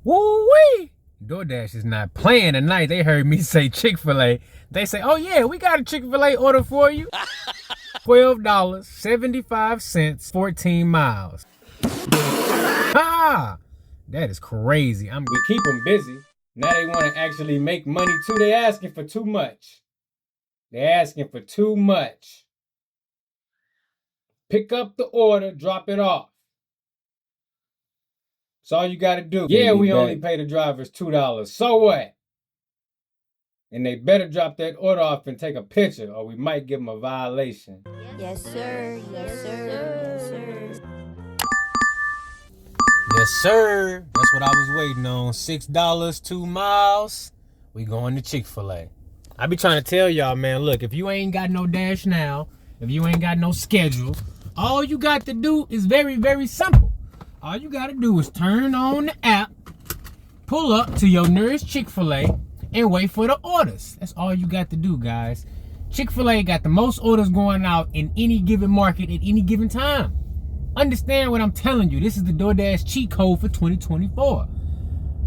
Woo-wee! DoorDash is not playing tonight. They heard me say Chick-fil-A. They say, oh yeah, we got a Chick-fil-A order for you. $12.75, 14 miles. Ah, that is crazy. We keep them busy. Now they want to actually make money too. They asking for too much. They're asking for too much. Pick up the order, drop it off. That's all you got to do. Yeah, we only pay the drivers $2. So what? And they better drop that order off and take a picture, or we might give them a violation. Yes, sir. Yes, sir. Yes, sir. Yes, sir. That's what I was waiting on. $6, 2 miles. We going to Chick-fil-A. I be trying to tell y'all, man, look, if you ain't got no Dash Now, if you ain't got no schedule, all you got to do is very, very simple. All you got to do is turn on the app, pull up to your nearest Chick-fil-A, and wait for the orders. That's all you got to do, guys. Chick-fil-A got the most orders going out in any given market at any given time. Understand what I'm telling you. This is the DoorDash cheat code for 2024.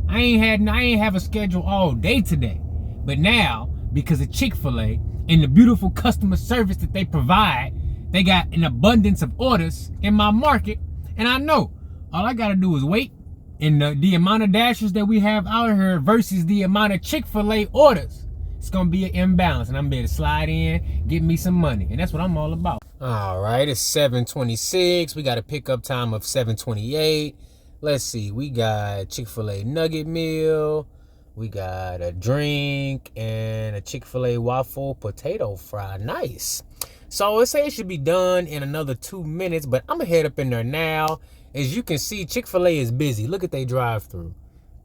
I ain't have a schedule all day today. But now, because of Chick-fil-A and the beautiful customer service that they provide, they got an abundance of orders in my market. And I know all I got to do is wait. And the amount of Dashers that we have out here versus the amount of Chick-fil-A orders, it's going to be an imbalance. And I'm able to slide in, get me some money. And that's what I'm all about. All right, it's 7:26. We got a pickup time of 7:28. Let's see. We got Chick-fil-A nugget meal. We got a drink and a Chick-fil-A waffle potato fry. Nice. So it say it should be done in another 2 minutes, but I'm going to head up in there now. As you can see, Chick-fil-A is busy. Look at they drive-thru.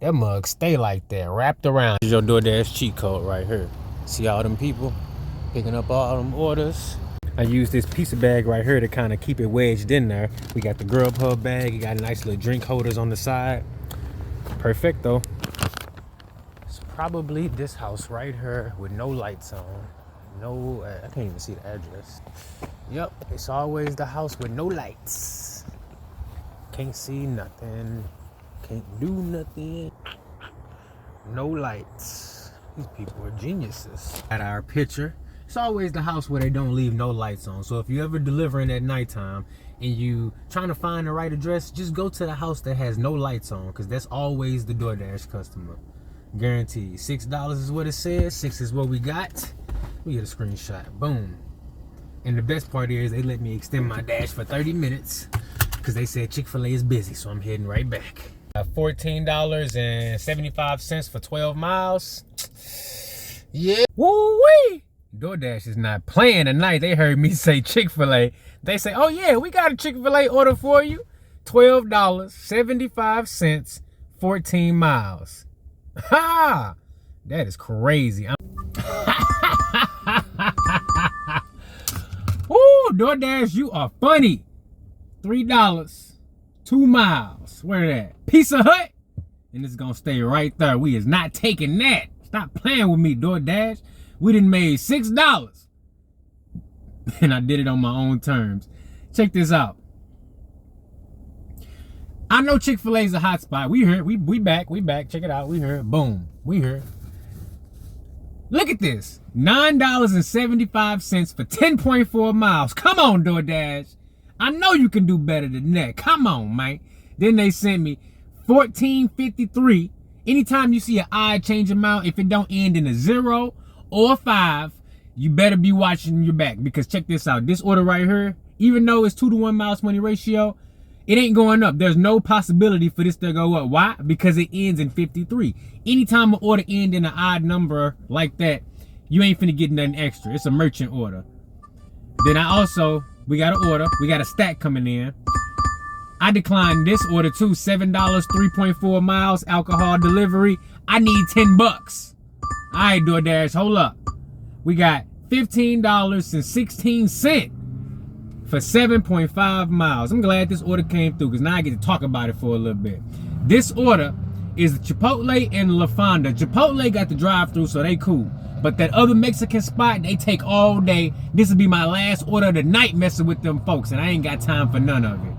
That mug stay like that, wrapped around. Here's your DoorDash cheat code right here. See all them people picking up all them orders? I use this pizza bag right here to kind of keep it wedged in there. We got the Grubhub bag. You got nice little drink holders on the side. Perfecto. It's probably this house right here with no lights on. No, I can't even see the address. Yep, it's always the house with no lights. Can't see nothing. Can't do nothing. No lights. These people are geniuses. At our picture, it's always the house where they don't leave no lights on. So if you ever delivering at nighttime and you trying to find the right address, just go to the house that has no lights on, because that's always the DoorDash customer. Guaranteed. $6 is what it says. 6 is what we got. We get a screenshot. Boom. And the best part is they let me extend my dash for 30 minutes because they said Chick-fil-A is busy, so I'm heading right back. $14.75 for 12 miles. Yeah. Woo-wee! DoorDash is not playing tonight. They heard me say Chick-fil-A. They say, oh yeah, we got a Chick-fil-A order for you. $12.75, 14 miles. Ha! That is crazy. Woo, DoorDash, you are funny. $3, 2 miles. Where that? Pizza Hut? And it's gonna stay right there. We is not taking that. Stop playing with me, DoorDash. We done made $6. And I did it on my own terms. Check this out. I know Chick-fil-A is a hot spot. We here. We back. Check it out. We here. Boom. We here. Look at this. $9.75 for 10.4 miles. Come on, DoorDash. I know you can do better than that. Come on, man. Then they sent me $14.53. Anytime you see an odd change amount, if it don't end in a 0 or a 5, you better be watching your back, because check this out. This order right here, even though it's 2 to 1 miles money ratio, it ain't going up. There's no possibility for this to go up. Why? Because it ends in 53. Anytime an order ends in an odd number like that, you ain't finna get nothing extra. It's a merchant order. Then we got an order. We got a stack coming in. I declined this order too. $7, 3.4 miles, alcohol delivery. I need $10. All right, DoorDash, hold up. We got $15.16 for 7.5 miles. I'm glad this order came through, because now I get to talk about it for a little bit. This order is Chipotle and La Fonda. Chipotle got the drive-thru, so they cool. But that other Mexican spot, they take all day. This will be my last order of the night messing with them folks, and I ain't got time for none of it.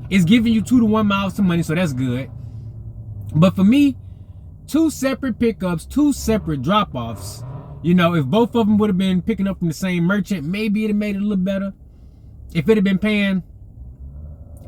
It's giving you 2 to 1 miles to money, so that's good. But for me, 2 separate pickups, 2 separate drop-offs. You know, if both of them would have been picking up from the same merchant, maybe it'd have made it a little better. If it had been paying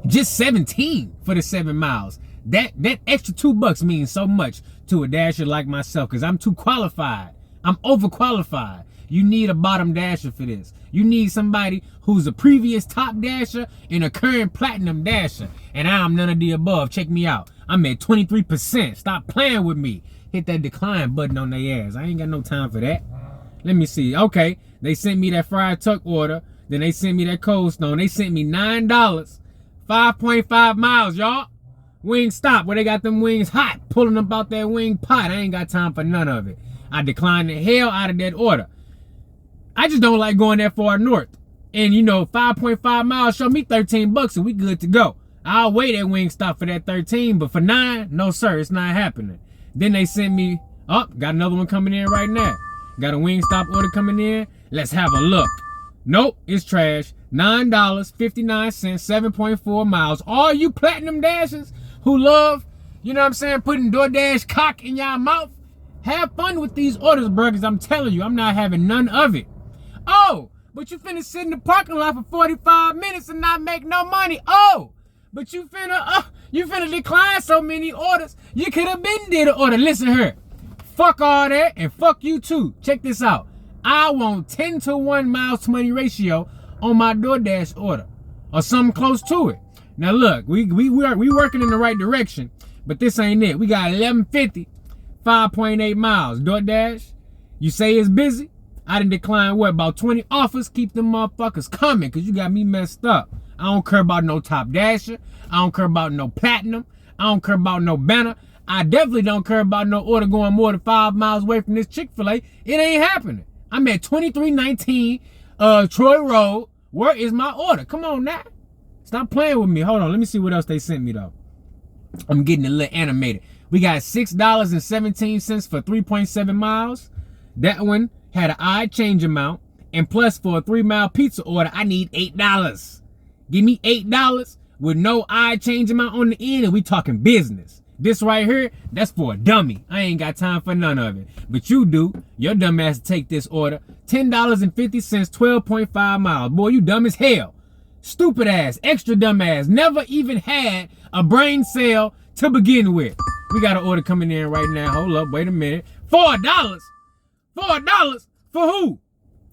just 17 for the 7 miles, that extra $2 means so much to a dasher like myself, because I'm too qualified. I'm overqualified. You need a bottom dasher for this. You need somebody who's a previous top dasher and a current platinum dasher. And I'm none of the above. Check me out. I'm at 23%. Stop playing with me. Hit that decline button on their ass. I ain't got no time for that. Let me see. Okay, they sent me that fried tuck order. Then they sent me that Cold Stone. They sent me $9. 5.5 miles, y'all. Wing stop where they got them wings hot. Pulling up out that wing pot. I ain't got time for none of it. I declined the hell out of that order. I just don't like going that far north. And you know, 5.5 miles, show me $13 and we good to go. I'll wait at Wingstop for that 13, but for 9, no sir, it's not happening. Then they sent me, got another one coming in right now. Got a Wingstop order coming in. Let's have a look. Nope, it's trash. $9.59, 7.4 miles. All you platinum dashers who love, you know what I'm saying, putting DoorDash cock in y'all mouth, have fun with these orders, bro, because I'm telling you, I'm not having none of it. Oh, but you finna sit in the parking lot for 45 minutes and not make no money. Oh, but you finna decline so many orders. You could have been did an order. Listen here. Fuck all that and fuck you too. Check this out. I want 10-to-1 miles to money ratio on my DoorDash order or something close to it. Now look, we working in the right direction, but this ain't it. We got 1150, 5.8 miles. DoorDash, you say it's busy. I done declined what, about 20 offers? Keep them motherfuckers coming, because you got me messed up. I don't care about no top dasher. I don't care about no platinum. I don't care about no banner. I definitely don't care about no order going more than 5 miles away from this Chick-fil-A. It ain't happening. I'm at 2319 Troy Road. Where is my order? Come on now. Stop playing with me. Hold on. Let me see what else they sent me, though. I'm getting a little animated. We got $6.17 for 3.7 miles. That one had an odd change amount. And plus, for a 3-mile pizza order, I need $8. Give me $8 with no odd change amount on the end, and we talking business. This right here, that's for a dummy. I ain't got time for none of it. But you do. Your dumb ass take this order. $10.50, 12.5 miles. Boy, you dumb as hell. Stupid ass, extra dumb ass. Never even had a brain cell to begin with. We got an order coming in right now. Hold up, wait a minute. $4? $4? For who?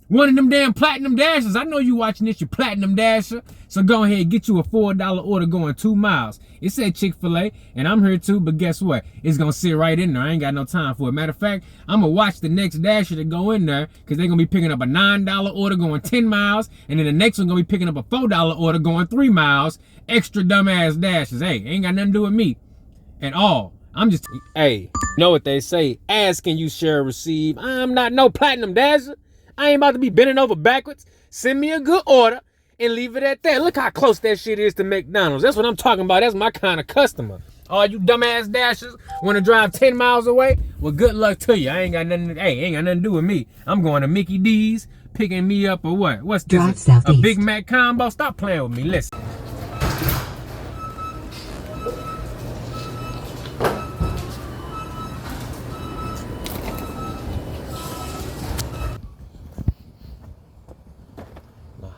One of them damn platinum dashers. I know you watching this, you platinum dasher. So go ahead and get you a $4 order going 2 miles. It said Chick-fil-A, and I'm here too, but guess what? It's gonna sit right in there. I ain't got no time for it. Matter of fact, I'm gonna watch the next dasher to go in there, because they're gonna be picking up a $9 order going 10 miles, and then the next one gonna be picking up a $4 order going 3 miles. Extra dumbass dashers. Hey, ain't got nothing to do with me at all. I'm just, hey, know what they say, asking you shall receive. I'm not no platinum dasher. I ain't about to be bending over backwards. Send me a good order and leave it at that. Look how close that shit is to McDonald's. That's what I'm talking about. That's my kind of customer. All you dumbass dashers want to drive 10 miles away? Well, good luck to you. I ain't got nothing. Ain't got nothing to do with me. I'm going to Mickey D's, picking me up or what? What's this? A Big Mac combo? Stop playing with me. Listen.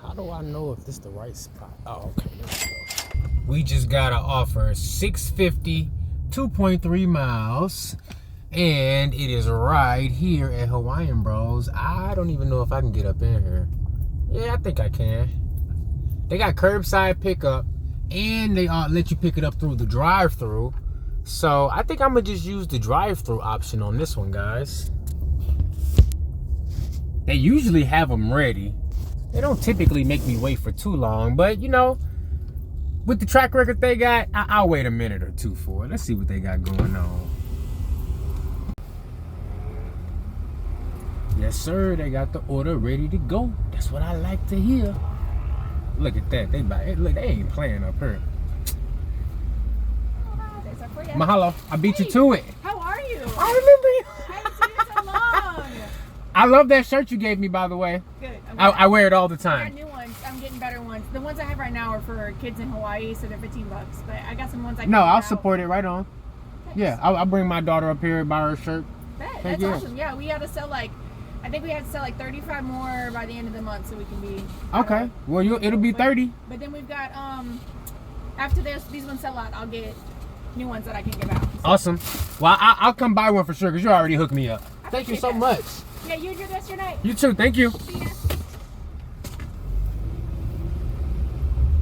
How do I know if this is the right spot? Oh, okay, there we go. We just got an offer, $6.50, 2.3 miles, and it is right here at Hawaiian Bros. I don't even know if I can get up in here. Yeah, I think I can. They got curbside pickup, and they let you pick it up through the drive-thru. So I think I'm gonna just use the drive-thru option on this one, guys. They usually have them ready. They don't typically make me wait for too long, but you know, with the track record they got, I'll wait a minute or two for it. Let's see what they got going on. Yes, sir, they got the order ready to go. That's what I like to hear. Look at that. Look, they ain't playing up here. Mahalo. I beat you to it. How are you? I remember you. I haven't seen you so long. I love that shirt you gave me, by the way. Good. I wear it all the I time. got new ones. I'm getting better ones. The ones I have right now are for kids in Hawaii, so they're $15. But I got some ones I can No, I'll out. support it right on. Yeah, I'll bring my daughter up here, buy her a shirt. That's awesome. Yeah, we had to sell I think we had to sell 35 more by the end of the month so we can be. Okay. Well, it'll be 30. But then we've got after these ones sell out, I'll get new ones that I can give out. So. Awesome. Well, I'll come buy one for sure because you already hooked me up. Thank you so much. Yeah, you enjoy the rest of your night. You too. Thank you. See ya.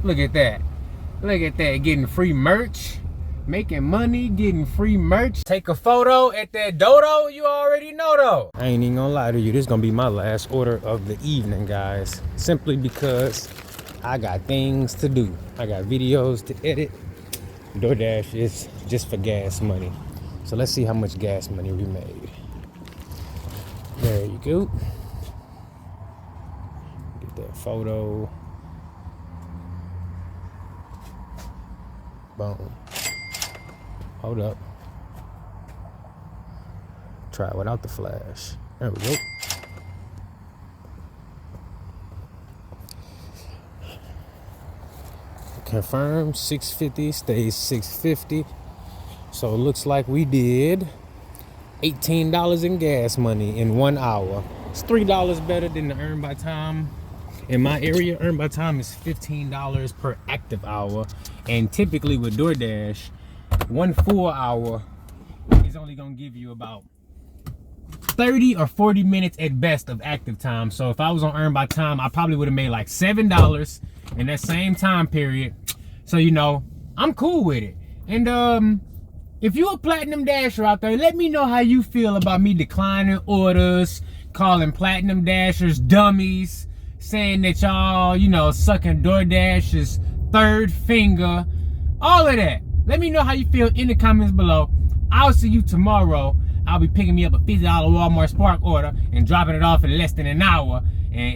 Look at that. Look at that. Getting free merch. Making money, getting free merch. Take a photo at that dodo, you already know though. I ain't even gonna lie to you, this is gonna be my last order of the evening, guys. Simply because I got things to do. I got videos to edit. DoorDash is just for gas money. So let's see how much gas money we made. There you go. Get that photo. Boom. Hold up. Try it without the flash. There we go. Confirm 650 stays 650. So it looks like we did $18 in gas money in 1 hour. It's $3 better than the earn by time. In my area, earn by time is $15 per active hour. And typically with DoorDash, 1 full hour is only gonna give you about 30 or 40 minutes at best of active time. So if I was on earn by time, I probably would have made like $7 in that same time period. So you know, I'm cool with it. And if you a Platinum Dasher out there, let me know how you feel about me declining orders, calling Platinum Dashers dummies, saying that y'all, you know, sucking DoorDash's third finger, all of that. Let me know how you feel in the comments below. I'll see you tomorrow. I'll be picking me up a $50 Walmart Spark order and dropping it off in less than an hour. And